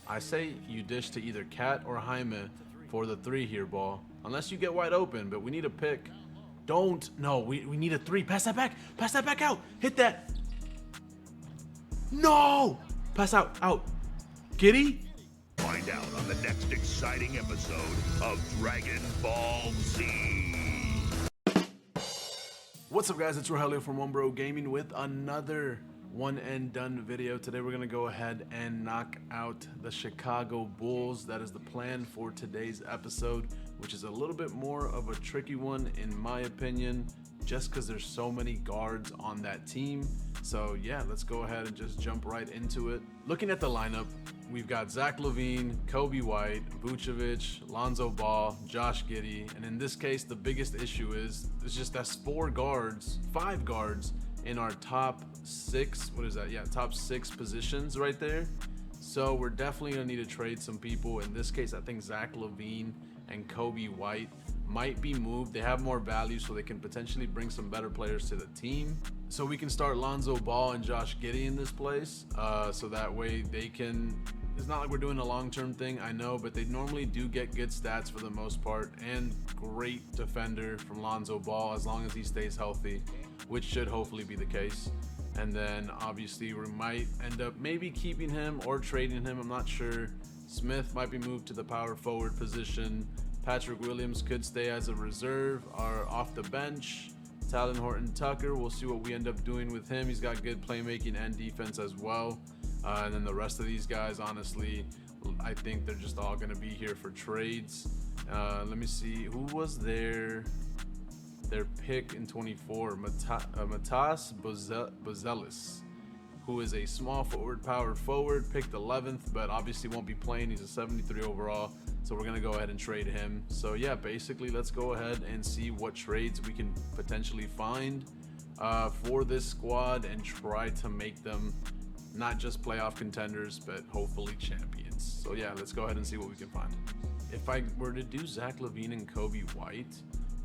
I say you dish to either Cat or Jaime for the 3 here, ball. Unless you get wide open, but we need a pick. Don't. No, we need a 3. Pass that back. Pass that back out. Hit that. No! Pass out. Out. Giddy? Find out on the next exciting episode of Dragon Ball Z. What's up, guys? It's Rogelio from OneBroGaming with another one and done video. Today we're gonna go ahead and knock out the Chicago Bulls. That is the plan for today's episode, which is a little bit more of a tricky one in my opinion, just because there's so many guards on that team. So yeah, let's go ahead and just jump right into it. Looking at the lineup, we've got Zach LaVine, Kobe White, Vucevic, Lonzo Ball, Josh Giddey, and in this case, the biggest issue is it's just that's 5 guards in our top 6. What is that? Yeah, top 6 positions right there. So we're definitely gonna need to trade some people. In this case, I think Zach LaVine and Kobe White might be moved. They have more value, so they can potentially bring some better players to the team. So we can start Lonzo Ball and Josh Giddey in this place, so that way they can. It's not like we're doing a long-term thing, I know, but they normally do get good stats for the most part, and great defender from Lonzo Ball as long as he stays healthy, which should hopefully be the case. And then obviously we might end up maybe keeping him or trading him. I'm not sure. Smith might be moved to the power forward position. Patrick Williams could stay as a reserve or off the bench. Talon Horton-Tucker, we'll see what we end up doing with him. He's got good playmaking and defense as well. And then the rest of these guys, honestly, I think they're just all going to be here for trades. Let me see. Who was their pick in 24? Matas Bozelis, who is a small forward, power forward, picked 11th, but obviously won't be playing. He's a 73 overall. So we're going to go ahead and trade him. So yeah, basically let's go ahead and see what trades we can potentially find for this squad and try to make them not just playoff contenders, but hopefully champions. So yeah, let's go ahead and see what we can find. If I were to do Zach LaVine and Kobe White,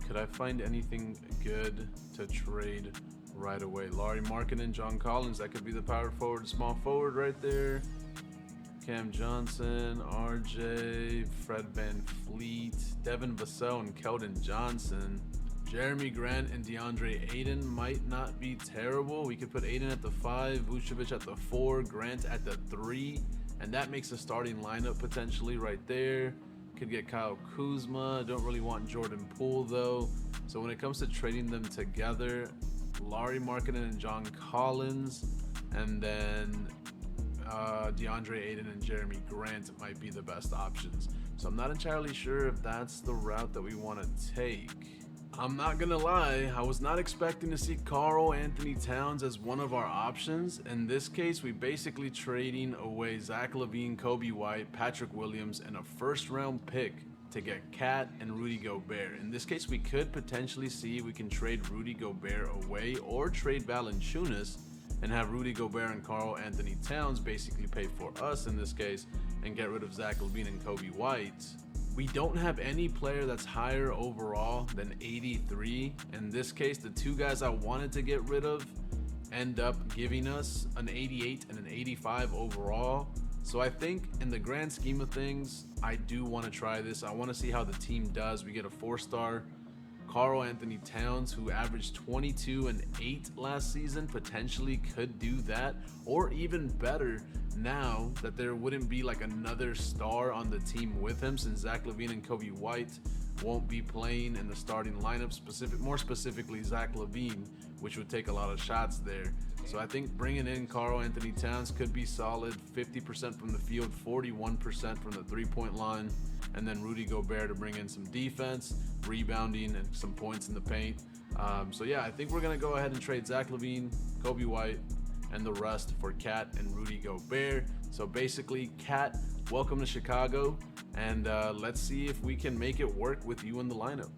could I find anything good to trade right away? Lauri Markkanen, John Collins, that could be the power forward, small forward right there. Cam Johnson, RJ, Fred Van Fleet, Devin Vassell, and Keldon Johnson. Jeremy Grant and DeAndre Ayton might not be terrible. We could put Ayton at the 5, Vucevic at the 4, Grant at the 3, and that makes a starting lineup potentially right there. Could get Kyle Kuzma. Don't really want Jordan Poole though. So when it comes to trading them together, Lauri Markkanen and John Collins, and then DeAndre Ayton and Jeremy Grant might be the best options. So I'm not entirely sure if that's the route that we want to take. I'm not gonna lie, I was not expecting to see Karl Anthony Towns as one of our options. In this case, we basically trading away Zach LaVine, Kobe White, Patrick Williams, and a first-round pick to get Cat and Rudy Gobert. In this case, we could potentially see if we can trade Rudy Gobert away or trade Valanciunas and have Rudy Gobert and Karl Anthony Towns basically pay for us in this case and get rid of Zach LaVine and Kobe White. We don't have any player that's higher overall than 83. In this case, the 2 guys I wanted to get rid of end up giving us an 88 and an 85 overall. So I think in the grand scheme of things, I do want to try this. I want to see how the team does. We get a 4-star Karl Anthony Towns, who averaged 22 and 8 last season, potentially could do that, or even better now that there wouldn't be like another star on the team with him, since Zach LaVine and Kobe White won't be playing in the starting lineup, more specifically Zach LaVine, which would take a lot of shots there. So I think bringing in Karl Anthony Towns could be solid. 50% from the field, 41% from the 3-point line, and then Rudy Gobert to bring in some defense, rebounding, and some points in the paint. So yeah, I think we're gonna go ahead and trade Zach LaVine, Kobe White, and the rest for Cat and Rudy Gobert. So basically, Cat, welcome to Chicago, and let's see if we can make it work with you in the lineup.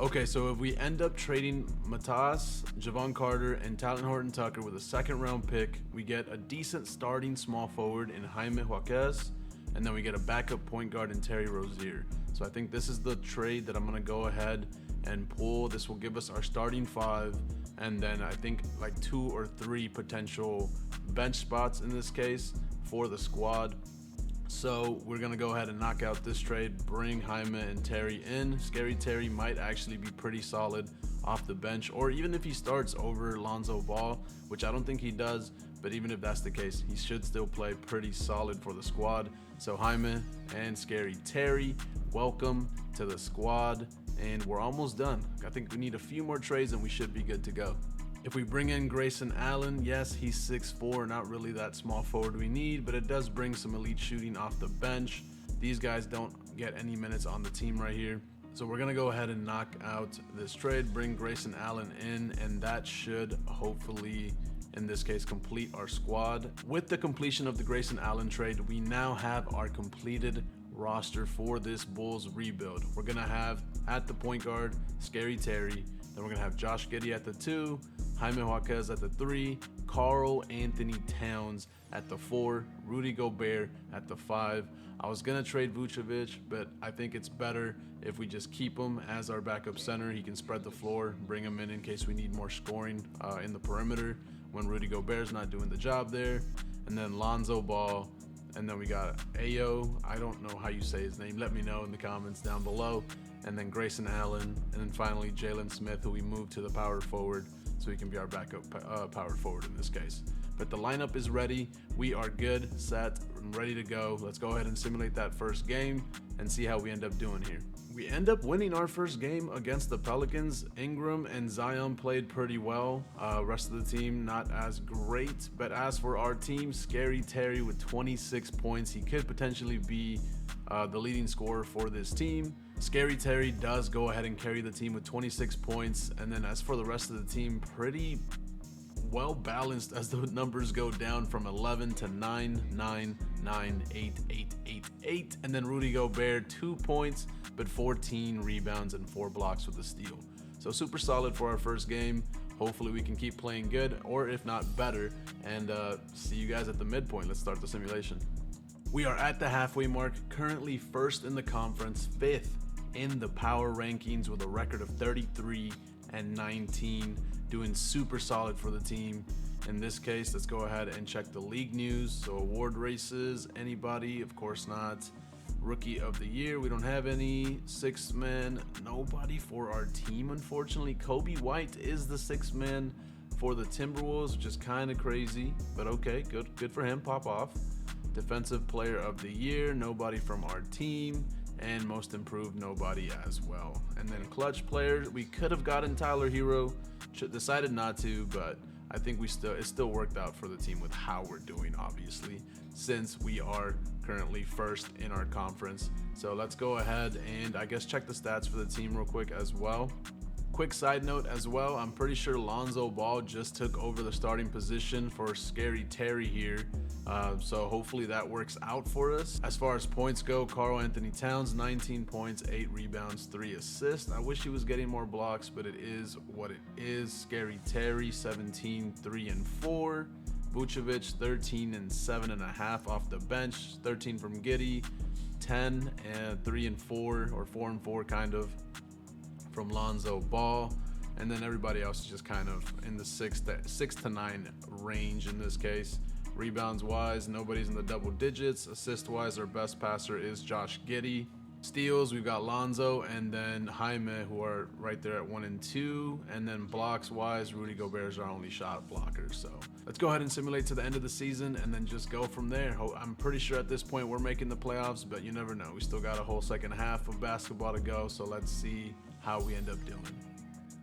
Okay, so if we end up trading Matas, Javon Carter, and Talon Horton-Tucker with a 2nd-round pick, we get a decent starting small forward in Jaime Jaquez, and then we get a backup point guard in Terry Rozier. So I think this is the trade that I'm gonna go ahead and pull. This will give us our starting 5, and then I think like 2 or 3 potential bench spots in this case for the squad. So we're going to go ahead and knock out this trade, bring Jaime and Terry in. Scary Terry might actually be pretty solid off the bench, or even if he starts over Lonzo Ball, which I don't think he does, but even if that's the case, he should still play pretty solid for the squad. So Jaime and Scary Terry, welcome to the squad, and we're almost done. I think we need a few more trades and we should be good to go. If we bring in Grayson Allen, yes, he's 6'4", not really that small forward we need, but it does bring some elite shooting off the bench. These guys don't get any minutes on the team right here. So we're going to go ahead and knock out this trade, bring Grayson Allen in, and that should hopefully, in this case, complete our squad. With the completion of the Grayson Allen trade, we now have our completed roster for this Bulls rebuild. We're going to have at the point guard, Scary Terry. Then we're going to have Josh Giddey at the 2, Jaime Jaquez at the 3, Karl Anthony Towns at the 4, Rudy Gobert at the 5. I was going to trade Vucevic, but I think it's better if we just keep him as our backup center. He can spread the floor, bring him in case we need more scoring in the perimeter when Rudy Gobert's not doing the job there. And then Lonzo Ball. And then we got Ayo. I don't know how you say his name. Let me know in the comments down below. And then Grayson Allen. And then finally Jalen Smith, who we moved to the power forward so he can be our backup power forward in this case. But the lineup is ready. We are good, set, and ready to go. Let's go ahead and simulate that first game and see how we end up doing here. We end up winning our first game against the Pelicans. Ingram and Zion played pretty well. Rest of the team not as great. But as for our team, Scary Terry with 26 points. He could potentially be the leading scorer for this team. Scary Terry does go ahead and carry the team with 26 points. And then as for the rest of the team, pretty well balanced as the numbers go down from 11 to 9, 9, 9, 8, 8, 8, 8. And then Rudy Gobert, 2 points, but 14 rebounds and 4 blocks with a steal. So super solid for our first game. Hopefully we can keep playing good, or if not better, and see you guys at the midpoint. Let's start the simulation. We are at the halfway mark, currently first in the conference, 5th in the power rankings with a record of 33 and 19. Doing super solid for the team. In this case, let's go ahead and check the league news. So award races, anybody? Of course not. Rookie of the year, we don't have any. Sixth man, nobody for our team, unfortunately. Kobe White is the 6th man for the Timberwolves, which is kind of crazy, but okay, good for him, pop off. Defensive player of the year, nobody from our team. And most improved, nobody as well. And then clutch players, we could have gotten Tyler Hero, decided not to, but I think it still worked out for the team with how we're doing, obviously, since we are currently first in our conference. So let's go ahead and I guess check the stats for the team real quick as well. Quick side note as well, I'm pretty sure Lonzo Ball just took over the starting position for Scary Terry here. So hopefully that works out for us. As far as points go, Karl Anthony Towns, 19 points, 8 rebounds, 3 assists. I wish he was getting more blocks, but it is what it is. Scary Terry, 17, 3 and 4. Vucevic, 13 and 7.5 off the bench. 13 from Giddey, 10 and 3 and 4, or 4 and 4 kind of, from Lonzo Ball. And then everybody else is just kind of in the 6 to 9 range in this case. Rebounds wise, nobody's in the double digits. Assist wise, our best passer is Josh Giddey. Steals, we've got Lonzo and then Jaime, who are right there at 1 and 2. And then blocks wise, Rudy Gobert is our only shot blocker. So let's go ahead and simulate to the end of the season and then just go from there. I'm pretty sure at this point we're making the playoffs, but you never know. We still got a whole second half of basketball to go. So let's see how we end up doing.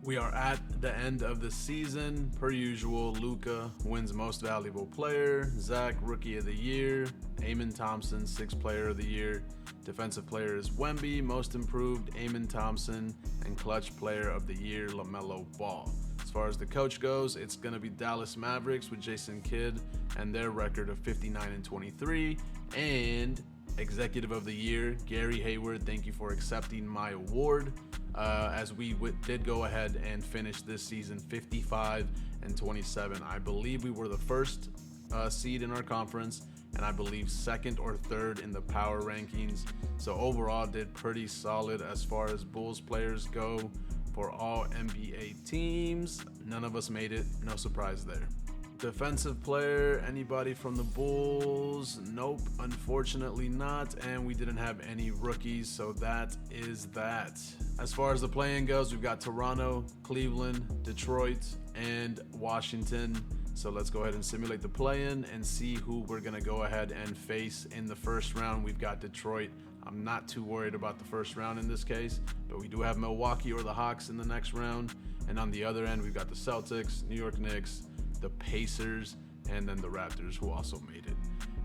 We are at the end of the season. Per usual, Luka wins most valuable player. Zach, rookie of the year. Amen Thompson, 6th player of the year. Defensive player is Wemby, most improved, Amen Thompson, and clutch player of the year, LaMelo Ball. As far as the coach goes, it's going to be Dallas Mavericks with Jason Kidd and their record of 59 and 23. And executive of the year, Gary Hayward, thank you for accepting my award. As we did go ahead and finish this season 55 and 27. I believe we were the first seed in our conference, and I believe 2nd or 3rd in the power rankings. So overall did pretty solid as far as Bulls players go for all NBA teams. None of us made it, no surprise there. Defensive player, anybody from the Bulls? Nope, unfortunately not. And we didn't have any rookies, so that is that. As far as the play-in goes, we've got Toronto, Cleveland, Detroit, and Washington. So let's go ahead and simulate the play-in and see who we're gonna go ahead and face in the first round. We've got Detroit. I'm not too worried about the first round in this case, but we do have Milwaukee or the Hawks in the next round. And on the other end, we've got the Celtics, New York Knicks, the Pacers, and then the Raptors, who also made it.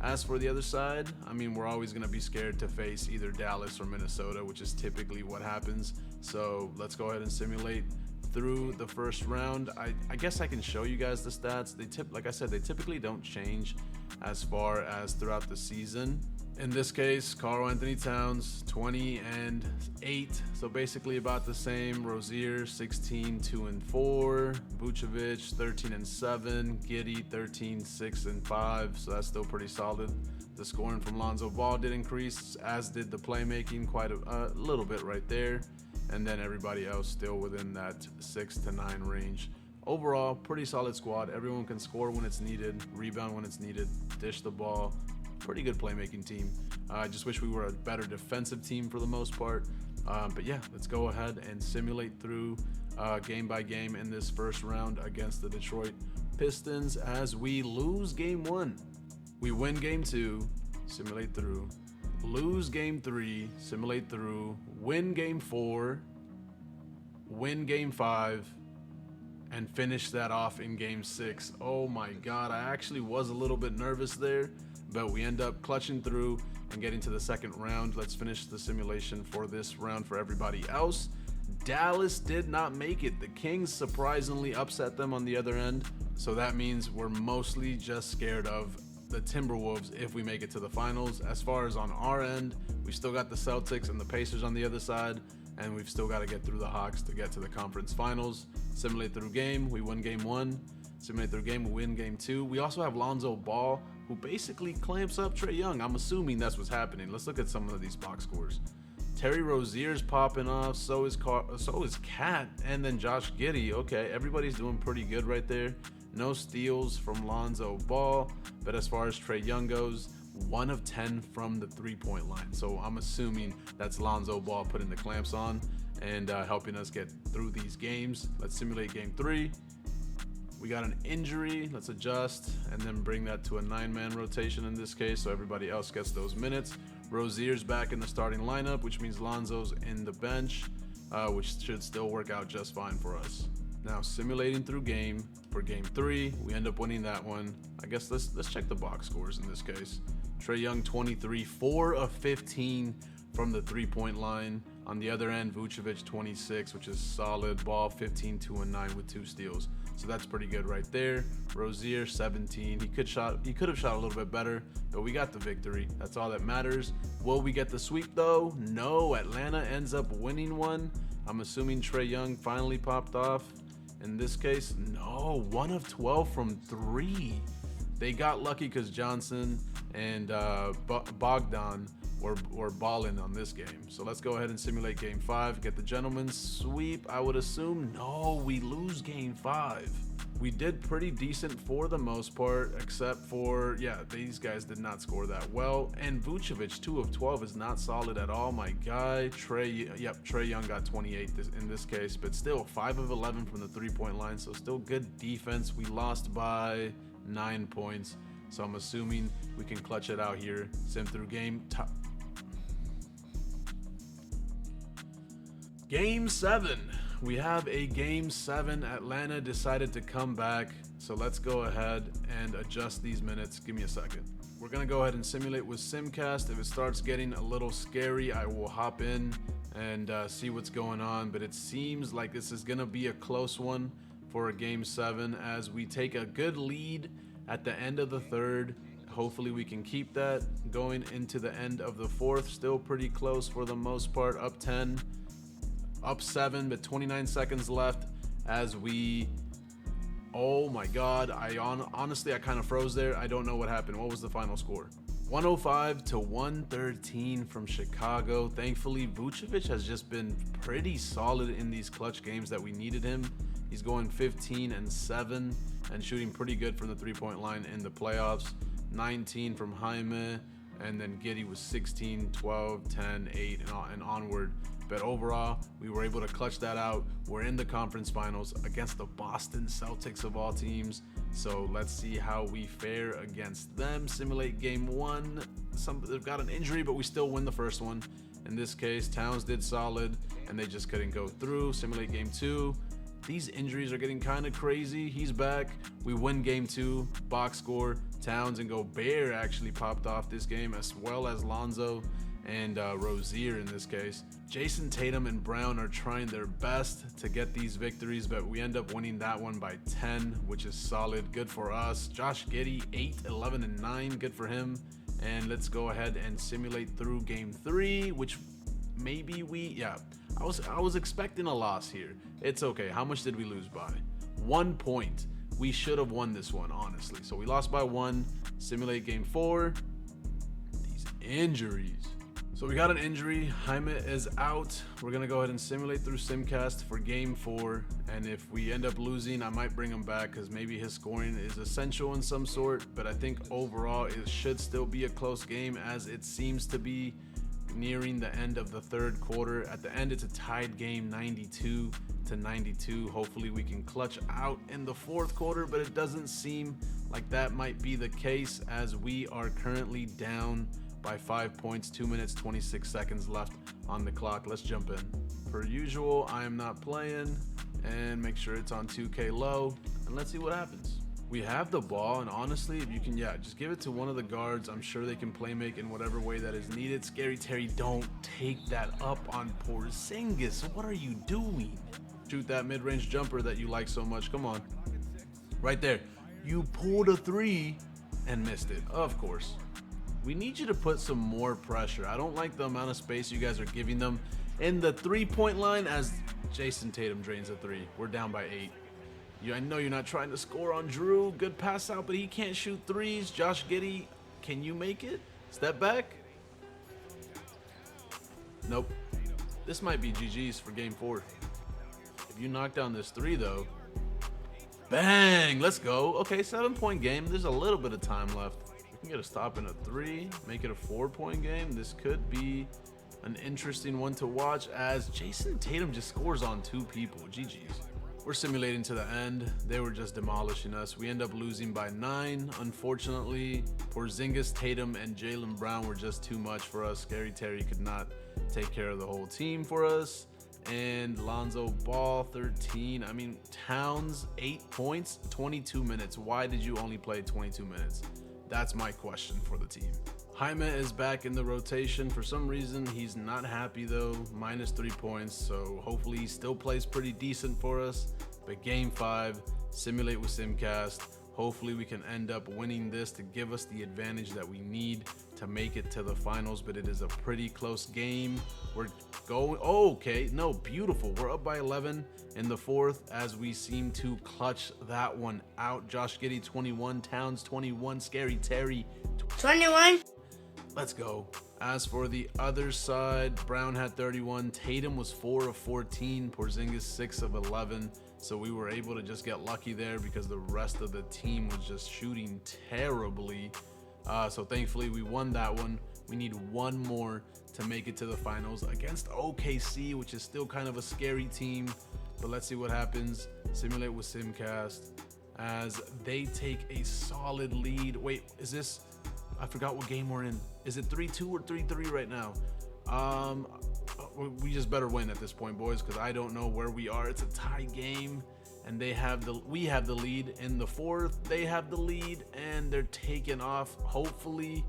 As for the other side, I mean, we're always going to be scared to face either Dallas or Minnesota, which is typically what happens. So let's go ahead and simulate through the first round. I guess I can show you guys the stats. Like I said, they typically don't change as far as throughout the season. In this case, Karl-Anthony Towns, 20 and 8, so basically about the same. Rozier, 16, 2 and 4. Vucevic, 13 and 7. Giddey, 13, 6 and 5, so that's still pretty solid. The scoring from Lonzo Ball did increase, as did the playmaking quite a little bit right there. And then everybody else still within that 6 to 9 range. Overall, pretty solid squad. Everyone can score when it's needed, rebound when it's needed, dish the ball. Pretty good playmaking team. I just wish we were a better defensive team for the most part. But yeah, let's go ahead and simulate through game by game in this first round against the Detroit Pistons as we lose game 1. We win game 2, simulate through. Lose game 3, simulate through. Win game 4, win game 5, and finish that off in game 6. Oh my God, I actually was a little bit nervous there, but we end up clutching through and getting to the second round. Let's finish the simulation for this round for everybody else. Dallas did not make it. The Kings surprisingly upset them on the other end. So that means we're mostly just scared of the Timberwolves if we make it to the finals. As far as on our end, we still got the Celtics and the Pacers on the other side, and we've still got to get through the Hawks to get to the conference finals. Simulate through game, we win game 1. Simulate through game, we win game 2. We also have Lonzo Ball, who basically clamps up Trae Young. I'm assuming that's what's happening. Let's look at some of these box scores. Terry Rozier's popping off, so is Cat, and then Josh Giddey. Okay, everybody's doing pretty good right there. No steals from Lonzo Ball, but as far as Trae Young goes, 1 of 10 from the three-point line. So I'm assuming that's Lonzo Ball putting the clamps on and helping us get through these games. Let's simulate game 3. We got an injury. Let's adjust and then bring that to a 9-man rotation in this case, so everybody else gets those minutes. Rozier's back in the starting lineup, which means Lonzo's in the bench, which should still work out just fine for us. Now simulating through game for game 3, we end up winning that one. I guess let's check the box scores in this case. Trae Young 23, 4 of 15 from the three-point line. On the other end, Vucevic 26, which is solid. Ball 15, 2 and 9 with 2 steals. So that's pretty good right there. Rozier 17. He could have shot a little bit better, but we got the victory. That's all that matters. Will we get the sweep though? No. Atlanta ends up winning one. I'm assuming Trae Young finally popped off. In this case, no. 1 of 12 from 3. They got lucky because Johnson and Bogdan were balling on this game. So let's go ahead and simulate game 5. Get the gentleman's sweep, I would assume. No, we lose game 5. We did pretty decent for the most part, except for, yeah, these guys did not score that well. And Vucevic, 2 of 12 is not solid at all. My guy, Trae Young got 28 in this case, but still 5 of 11 from the three-point line. So still good defense. We lost by 9 points. So I'm assuming we can clutch it out here. Sim through game. Game 7. We have a game 7. Atlanta decided to come back. So let's go ahead and adjust these minutes. Give me a second. We're going to go ahead and simulate with Simcast. If it starts getting a little scary, I will hop in and see what's going on. But it seems like this is going to be a close one for a game 7 as we take a good lead at the end of the 3rd. Hopefully we can keep that going into the end of the 4th. Still pretty close for the most part. Up 10, up 7, but 29 seconds left as we... Oh my God, honestly, I kind of froze there. I don't know what happened. What was the final score? 105 to 113 from Chicago. Thankfully, Vucevic has just been pretty solid in these clutch games that we needed him. He's going 15-7 and shooting pretty good from the three-point line in the playoffs. 19 from Jaime, and then Giddey was 16, 12, 10, 8, and onward. But overall, we were able to clutch that out. We're in the conference finals against the Boston Celtics of all teams. So let's see how we fare against them. Simulate game one. They've got an injury, but we still win the first one. In this case, Towns did solid, and they just couldn't go through. Simulate game two. These injuries are getting kind of crazy. He's back. We win game two. Box score. Towns and Gobert actually popped off this game, as well as Lonzo and Rozier in this case. Jason Tatum and Brown are trying their best to get these victories, but we end up winning that one by 10, which is solid. Good for us. Josh Giddey, 8, 11, and 9. Good for him. And let's go ahead and simulate through game three, which maybe I was expecting a loss here. It's okay. How much did we lose by? 1 point. We should have won this one, honestly. So we lost by 1. Simulate game 4. These injuries. So we got an injury. Jaime is out. We're going to go ahead and simulate through Simcast for game 4. And if we end up losing, I might bring him back because maybe his scoring is essential in some sort. But I think overall it should still be a close game, as it seems to be nearing the end of the third quarter. At the end, it's a tied game, 92-92. Hopefully we can clutch out in the fourth quarter, but it doesn't seem like that might be the case, as we are currently down by 5 points, 2 minutes 26 seconds left on the clock. Let's jump in. Per usual, I am not playing, and make sure it's on 2K low, and let's see what happens. We have the ball, and honestly, if you can, just give it to one of the guards. I'm sure they can play make in whatever way that is needed. Scary Terry, don't take that up on Porzingis. What are you doing? Shoot that mid-range jumper that you like so much. Come on. Right there. You pulled a 3 and missed it, of course. We need you to put some more pressure. I don't like the amount of space you guys are giving them in the three-point line, as Jason Tatum drains a 3. We're down by 8. I know you're not trying to score on Drew. Good pass out, but he can't shoot threes. Josh Giddey, can you make it? Step back. Nope. This might be GG's for game 4. If you knock down this 3, though. Bang! Let's go. Okay, 7-point game. There's a little bit of time left. We can get a stop in a 3. Make it a 4-point game. This could be an interesting one to watch, as Jason Tatum just scores on 2 people. GG's. We're simulating to the end. They were just demolishing us. We end up losing by 9. Unfortunately, Porzingis, Tatum, and Jaylen Brown were just too much for us. Scary Terry could not take care of the whole team for us. And Lonzo Ball, 13. I mean, Towns, 8 points, 22 minutes. Why did you only play 22 minutes? That's my question for the team. Jaime is back in the rotation. For some reason, he's not happy though. Minus 3 points, so hopefully he still plays pretty decent for us. But game 5, simulate with Simcast. Hopefully we can end up winning this to give us the advantage that we need to make it to the finals, but it is a pretty close game. We're going, beautiful. We're up by 11 in the fourth, as we seem to clutch that one out. Josh Giddey, 21, Towns, 21, Scary Terry, 21. Let's go. As for the other side, Brown had 31, Tatum was 4 of 14, Porzingis 6 of 11. So we were able to just get lucky there, because the rest of the team was just shooting terribly. So thankfully we won that one. We need one more to make it to the finals against OKC, which is still kind of a scary team. But let's see what happens. Simulate with Simcast as they take a solid lead. Wait, is this... I forgot what game we're in. Is it 3-2 or 3-3 right now? We just better win at this point, boys, because I don't know where we are. It's a tie game, and we have the lead in the fourth. They have the lead, and they're taking off. Hopefully,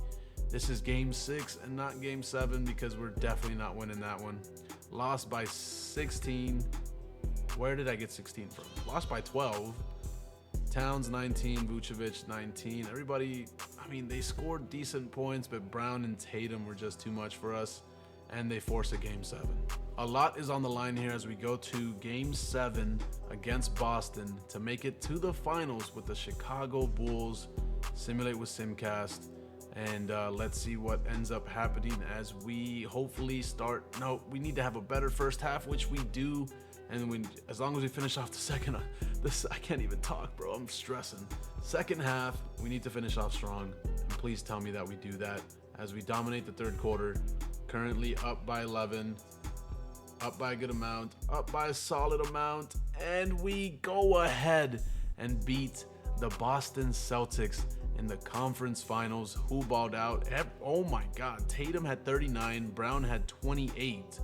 this is game 6 and not game 7, because we're definitely not winning that one. Lost by 16. Where did I get 16 from? Lost by 12. Towns 19, Vucevic 19. Everybody, I mean, they scored decent points, but Brown and Tatum were just too much for us, and they force a game 7. A lot is on the line here as we go to game 7 against Boston to make it to the finals with the Chicago Bulls. Simulate with Simcast, and let's see what ends up happening as we hopefully start. No, we need to have a better first half, which we do. And as long as we finish off the second, I can't even talk, bro. I'm stressing. Second half, we need to finish off strong. And please tell me that we do that as we dominate the third quarter. Currently up by 11, up by a good amount, up by a solid amount, and we go ahead and beat the Boston Celtics in the conference finals. Who balled out? Oh my God, Tatum had 39, Brown had 28,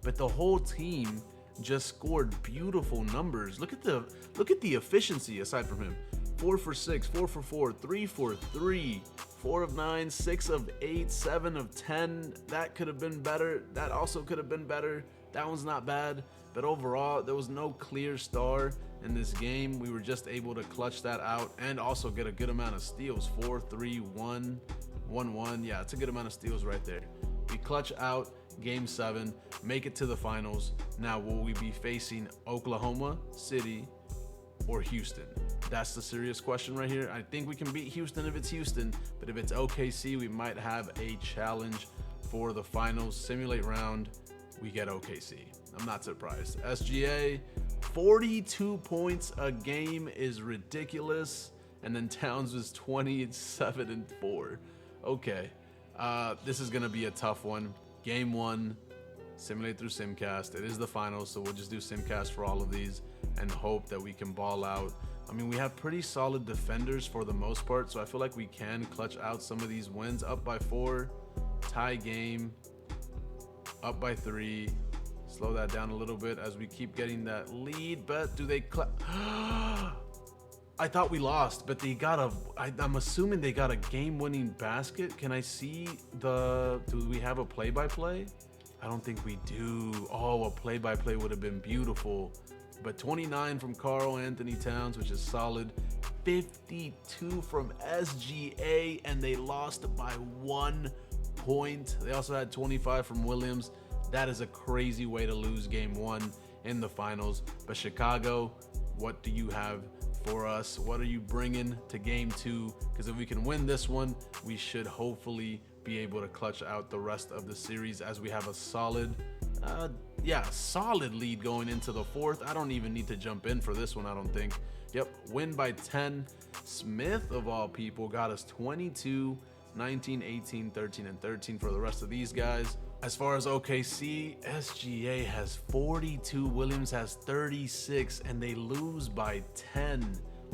but the whole team just scored beautiful numbers. Look at the efficiency aside from him. 4 for 6, 4 for 4, 3 for 3, 4 of 9, 6 of 8, 7 of 10. That could have been better. That also could have been better. That one's not bad. But overall, there was no clear star in this game. We were just able to clutch that out and also get a good amount of steals. 4, 3, 1, 1, 1. Yeah, it's a good amount of steals right there. We clutch out Game 7, make it to the finals. Now, will we be facing Oklahoma City or Houston? That's the serious question right here. I think we can beat Houston if it's Houston, but if it's OKC, we might have a challenge for the finals. Simulate round, we get OKC. I'm not surprised. SGA, 42 points a game is ridiculous. And then Towns was 27 and 4. Okay, this is gonna be a tough one. Game 1, simulate through Simcast. It is the finals, so we'll just do Simcast for all of these and hope that we can ball out. I mean, we have pretty solid defenders for the most part, so I feel like we can clutch out some of these wins. Up by 4, tie game, up by 3. Slow that down a little bit as we keep getting that lead, but do they I thought we lost, but they got I'm assuming they got a game-winning basket. Can I see do we have a play-by-play? I don't think we do. Oh, a play-by-play would have been beautiful. But 29 from Karl Anthony Towns, which is solid. 52 from SGA, and they lost by 1 point. They also had 25 from Williams. That is a crazy way to lose game 1 in the finals. But Chicago, what do you have for us? What are you bringing to game 2? Because if we can win this one, we should hopefully be able to clutch out the rest of the series as we have a solid lead going into the 4th. I don't even need to jump in for this one, I don't think. Yep, win by 10. Smith, of all people, got us 22, 19, 18, 13, and 13 for the rest of these guys. As far as OKC, SGA has 42, Williams has 36, and they lose by 10.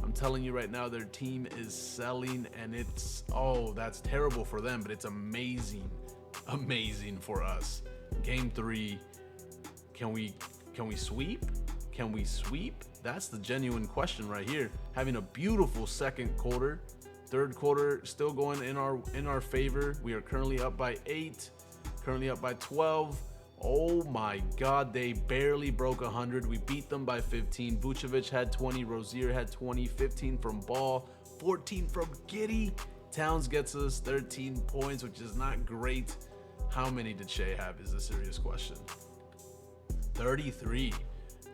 I'm telling you right now, their team is selling, and that's terrible for them, but it's amazing for us. Game 3, can we sweep? Can we sweep? That's the genuine question right here. Having a beautiful second quarter. Third quarter still going in our favor. We are currently up by 8, currently up by 12. Oh my God, they barely broke 100. We beat them by 15. Vucevic had 20, Rozier had 20, 15 from Ball, 14 from Giddey. Towns gets us 13 points, which is not great. How many did Shea have is a serious question. 33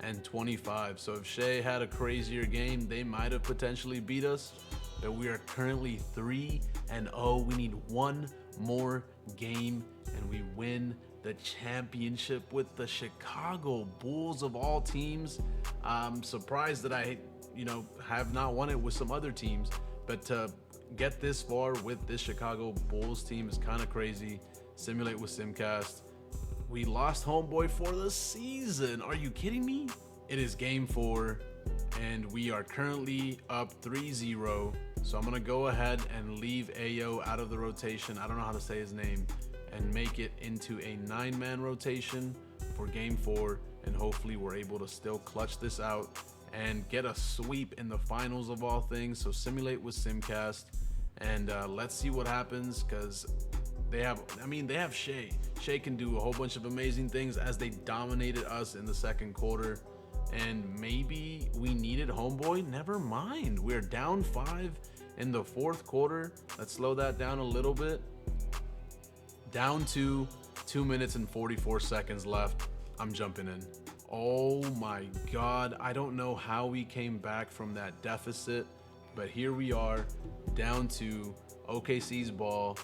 and 25. So if Shea had a crazier game, they might have potentially beat us. But we are currently 3-0. We need one more game and we win the championship with the Chicago Bulls of all teams. I'm surprised that I, have not won it with some other teams, but to get this far with this Chicago Bulls team is kind of crazy. Simulate with Simcast. We lost homeboy for the season. Are you kidding me? It is game 4 and we are currently up 3-0. So I'm gonna go ahead and leave Ayo out of the rotation. I don't know how to say his name, and make it into a 9-man rotation for game 4. And hopefully we're able to still clutch this out and get a sweep in the finals of all things. So simulate with Simcast, and let's see what happens, because they have Shea. Shea can do a whole bunch of amazing things as they dominated us in the second quarter. And maybe we needed homeboy. Never mind. We're down 5 in the 4th quarter. Let's slow that down a little bit. Down to 2 minutes and 44 seconds left. I'm jumping in. Oh my God. I don't know how we came back from that deficit, but here we are down to OKC's ball,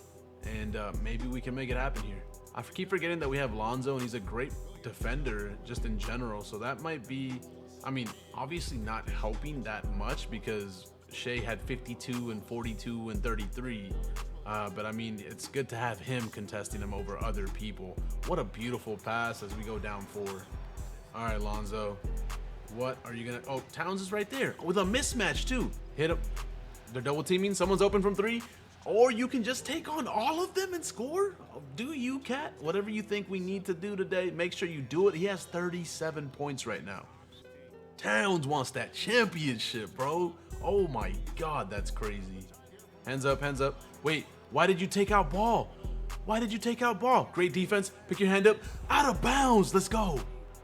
and maybe we can make it happen here. I keep forgetting that we have Lonzo, and he's a great defender just in general. So that might be, I mean, obviously not helping that much because Shea had 52 and 42 and 33. But I mean, it's good to have him contesting him over other people. What a beautiful pass as we go down 4. All right, Lonzo. What are you gonna? Oh, Towns is right there with a mismatch too. Hit him. They're double teaming. Someone's open from 3. Or you can just take on all of them and score. Do you, Cat? Whatever you think we need to do today, make sure you do it. He has 37 points right now. Towns wants that championship, bro. Oh my God, that's crazy. Hands up, hands up. Wait, why did you take out ball? Why did you take out ball? Great defense. Pick your hand up. Out of bounds. Let's go.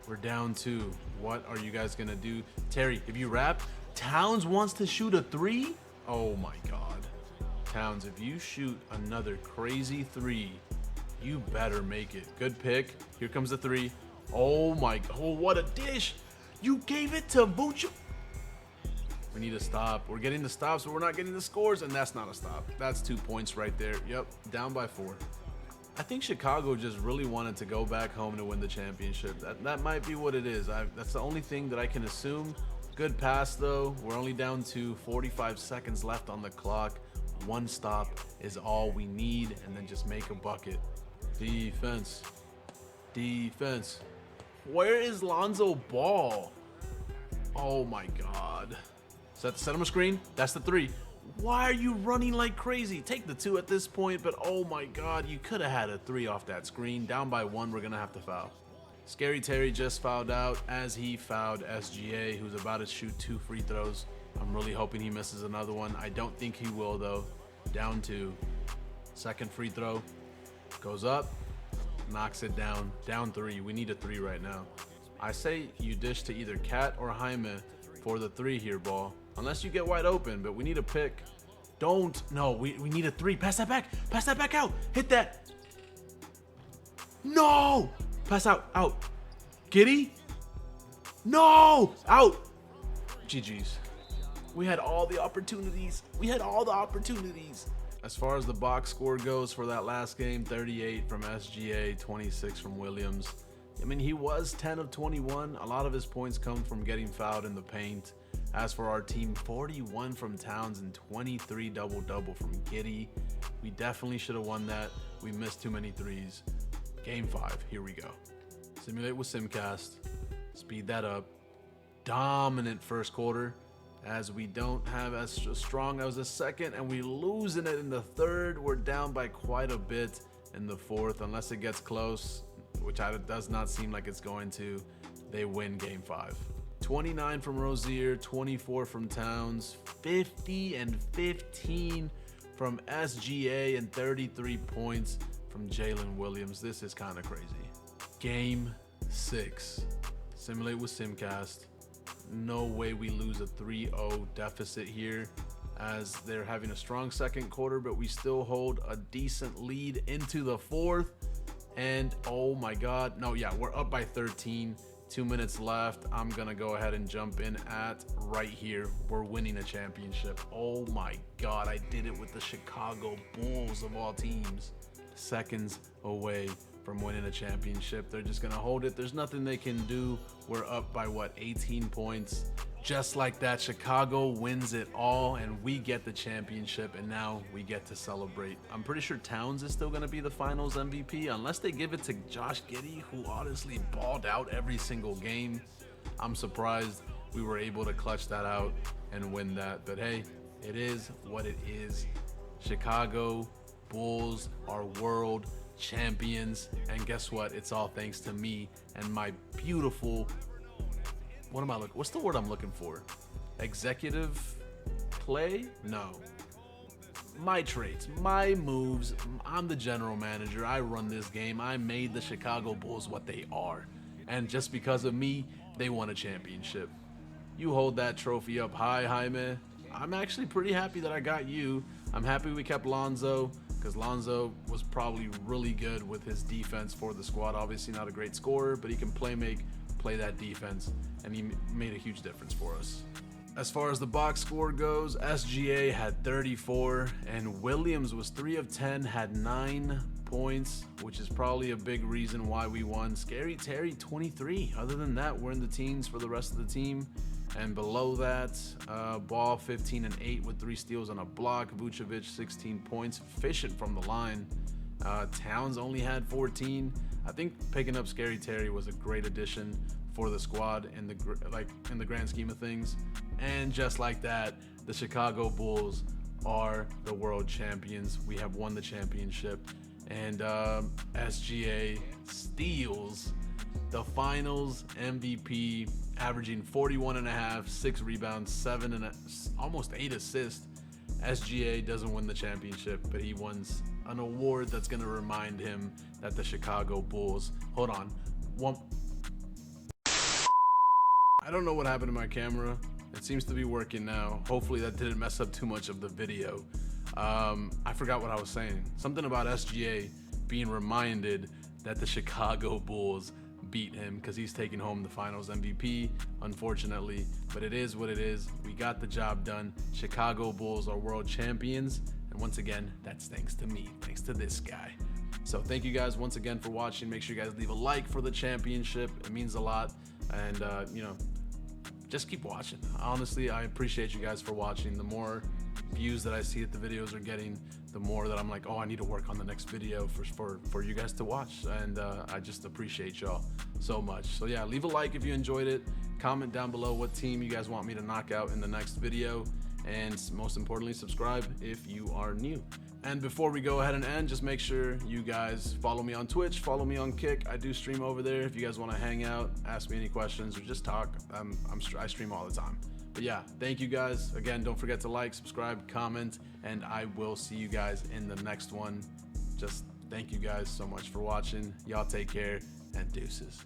We're down 2. What are you guys gonna do? Terry, if you wrap, Towns wants to shoot a 3. Oh my God. Towns, if you shoot another crazy 3, you better make it. Good pick. Here comes the 3. Oh my, oh, what a dish. You gave it to Vucevic. We need a stop. We're getting the stops, but we're not getting the scores, and that's not a stop. That's 2 points right there. Yep, down by 4. I think Chicago just really wanted to go back home to win the championship. That might be what it is. That's the only thing that I can assume. Good pass, though. We're only down to 45 seconds left on the clock. 1 stop is all we need, and then just make a bucket. Defense. Defense. Where is Lonzo Ball? Oh my God. Set him a screen. That's the 3. Why are you running like crazy? Take the 2 at this point, but oh my God, you could have had a 3 off that screen. Down by 1, we're gonna have to foul. Scary Terry just fouled out as he fouled SGA, who's about to shoot 2 free throws. I'm really hoping he misses another one. I don't think he will though. Down 2. Second free throw. Goes up. Knocks it down. Down 3. We need a 3 right now. I say you dish to either Cat or Jaime for the 3 here, Ball. Unless you get wide open, but we need a pick. Don't. No, we need a 3. Pass that back. Pass that back out. Hit that. No. Pass out. Out. Giddy. No. Out. GG's. We had all the opportunities. We had all the opportunities. As far as the box score goes for that last game, 38 from SGA, 26 from Williams. I mean, he was 10 of 21. A lot of his points come from getting fouled in the paint. As for our team, 41 from Towns and 23 double-double from Giddy. We definitely should have won that. We missed too many threes. Game 5, here we go. Simulate with Simcast. Speed that up. Dominant first quarter, as we don't have as strong as the second, and we losing it in the third. We're down by quite a bit in the fourth, unless it gets close, which does not seem like it's going to. They win game 5. 29 from Rozier, 24 from Towns, 50 and 15 from SGA, and 33 points from Jalen Williams. This is kind of crazy. Game 6. Simulate with Simcast. No way we lose a 3-0 deficit here, as they're having a strong second quarter, but we still hold a decent lead into the fourth. And oh my God, no, yeah, we're up by 13. 2 minutes left. I'm gonna go ahead and jump in at right here. We're winning a championship. Oh my God, I did it with the Chicago Bulls of all teams. Seconds away from winning a championship. They're just gonna hold it. There's nothing they can do. We're up by what, 18 points. Just like that, Chicago wins it all, and we get the championship, and now we get to celebrate. I'm pretty sure Towns is still gonna be the finals MVP, unless they give it to Josh Giddey, who honestly balled out every single game. I'm surprised we were able to clutch that out and win that, but hey, it is what it is. Chicago Bulls are world champions, and guess what? It's all thanks to me and my beautiful, what's the word I'm looking for? Executive play? No. My traits, my moves. I'm the general manager. I run this game. I made the Chicago Bulls what they are. And just because of me, they won a championship. You hold that trophy up high, Jaime. I'm actually pretty happy that I got you. I'm happy we kept Lonzo, because Lonzo was probably really good with his defense for the squad. Obviously not a great scorer, but he can play that defense, and he made a huge difference for us. As far as the box score goes, SGA had 34, and Williams was 3 of 10, had 9 points, which is probably a big reason why we won. Scary Terry 23. Other than that, we're in the teens for the rest of the team. And below that, Ball 15 and 8 with 3 steals and a block. Vucevic 16 points, efficient from the line. Towns only had 14. I think picking up Scary Terry was a great addition for the squad in the grand scheme of things. And just like that, the Chicago Bulls are the world champions. We have won the championship, and SGA steals the finals MVP, averaging 41.5, 6 rebounds, almost 8 assists. SGA doesn't win the championship, but he wins an award that's going to remind him that the Chicago Bulls, hold on, I don't know what happened to my camera. It seems to be working now. Hopefully that didn't mess up too much of the video. I forgot what I was saying. Something about SGA being reminded that the Chicago Bulls beat him because he's taking home the finals MVP, unfortunately. But it is what it is. We got the job done. Chicago Bulls are world champions. And once again, that's thanks to me, thanks to this guy. So thank you guys once again for watching. Make sure you guys leave a like for the championship. It means a lot. And, just keep watching. Honestly, I appreciate you guys for watching. The more views that I see that the videos are getting, the more that I'm like, oh, I need to work on the next video for you guys to watch. And I just appreciate y'all so much. So yeah, leave a like if you enjoyed it. Comment down below what team you guys want me to knock out in the next video. And most importantly, subscribe if you are new. And before we go ahead and end, just make sure you guys follow me on Twitch, follow me on Kick. I do stream over there. If you guys want to hang out, ask me any questions, or just talk, I stream all the time. But yeah, thank you guys. Again, don't forget to like, subscribe, comment, and I will see you guys in the next one. Just thank you guys so much for watching. Y'all take care, and deuces.